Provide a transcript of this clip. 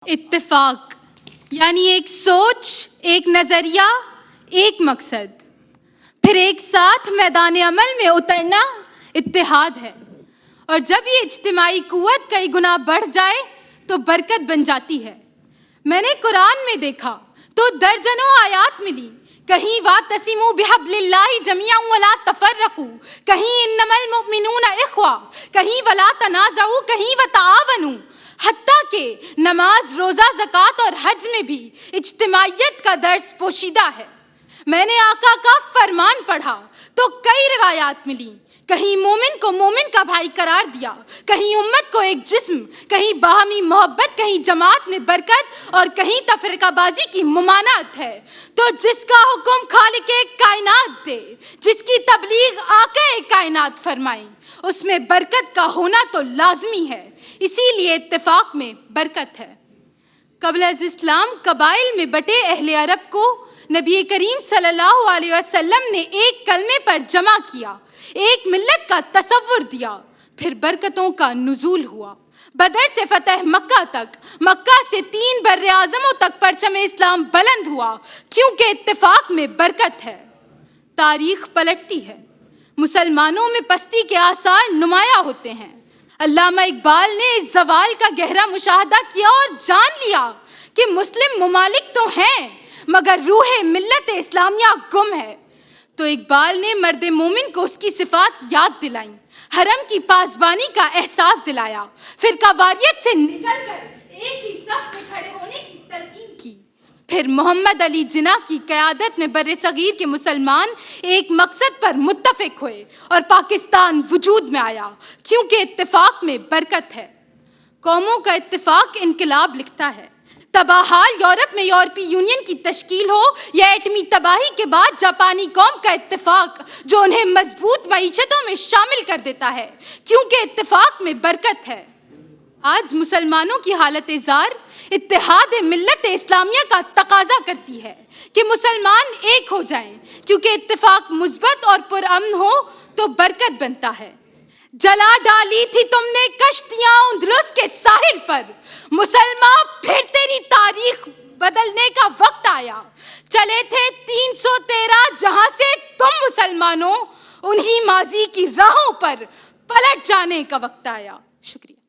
اتفاق یعنی ایک سوچ، ایک نظریہ، ایک مقصد، پھر ایک ساتھ میدان عمل میں اترنا اتحاد ہے۔ اور جب یہ اجتماعی قوت کئی گنا بڑھ جائے تو برکت بن جاتی ہے۔ میں نے قرآن میں دیکھا تو درجنوں آیات ملی، کہیں وَاعْتَصِمُوا بِحَبْلِ اللَّهِ جَمِيعًا وَلَا تَفَرَّقُوا، کہیں إِنَّمَا الْمُؤْمِنُونَ إِخْوَةٌ، کہیں وَلَا تَنَازَعُوا، کہیں وَتَعَاوَنُوا، حتیٰ کہ نماز، روزہ، زکوٰۃ اور حج میں بھی اجتماعیت کا درس پوشیدہ ہے۔ میں نے آقا کا فرمان پڑھا تو کئی روایات ملیں، کہیں مومن کو مومن کا بھائی قرار دیا، کہیں امت کو ایک جسم، کہیں باہمی محبت، کہیں جماعت میں برکت اور کہیں تفرقہ بازی کی ممانعت ہے۔ تو جس کا حکم خالق کائنات دے، جس کی تبلیغ آقا کائنات فرمائیں، اس میں برکت کا ہونا تو لازمی ہے۔ اسی لیے اتفاق میں برکت ہے۔ قبل از اسلام قبائل میں بٹے اہل عرب کو نبی کریم صلی اللہ علیہ وسلم نے ایک کلمے پر جمع کیا، ایک ملت کا تصور دیا، پھر برکتوں کا نزول ہوا۔ بدر سے فتح مکہ تک، مکہ سے 3 بر اعظموں تک پرچم اسلام بلند ہوا، کیونکہ اتفاق میں برکت ہے۔ تاریخ پلٹتی ہے، مسلمانوں میں پستی کے آثار نمایاں ہوتے ہیں۔ علامہ اقبال نے اس زوال کا گہرا مشاہدہ کیا اور جان لیا کہ مسلم ممالک تو ہیں مگر روح ملت اسلامیہ گم ہے۔ تو اقبال نے مرد مومن کو اس کی صفات یاد دلائیں، حرم کی پاسبانی کا احساس دلایا، فرقہ واریت سے نکل کر ایک ہی صف میں کھڑے ہونے کی تلقین کی۔ پھر محمد علی جناح کی قیادت میں بر صغیر کے مسلمان ایک مقصد پر متفق ہوئے اور پاکستان وجود میں آیا، کیونکہ اتفاق میں برکت ہے۔ قوموں کا اتفاق انقلاب لکھتا ہے۔ تباہال یورپ میں یورپی یونین کی تشکیل ہو یا ایٹمی تباہی کے بعد جاپانی قوم کا اتفاق، جو انہیں مضبوط معیشتوں میں شامل کر دیتا ہے، کیونکہ اتفاق میں برکت ہے۔ آج مسلمانوں کی حالت زار اتحاد ملت اسلامیہ کا تقاضا کرتی ہے کہ مسلمان ایک ہو جائیں، کیونکہ اتفاق مثبت اور پرامن ہو تو برکت بنتا ہے۔ جلا ڈالی تھی تم نے کشتیاں اندلس کے ساحل پر، مسلمان پھر تیری تاریخ بدلنے کا وقت آیا۔ چلے تھے 313 جہاں سے تم مسلمانوں، انہی ماضی کی راہوں پر پلٹ جانے کا وقت آیا۔ شکریہ۔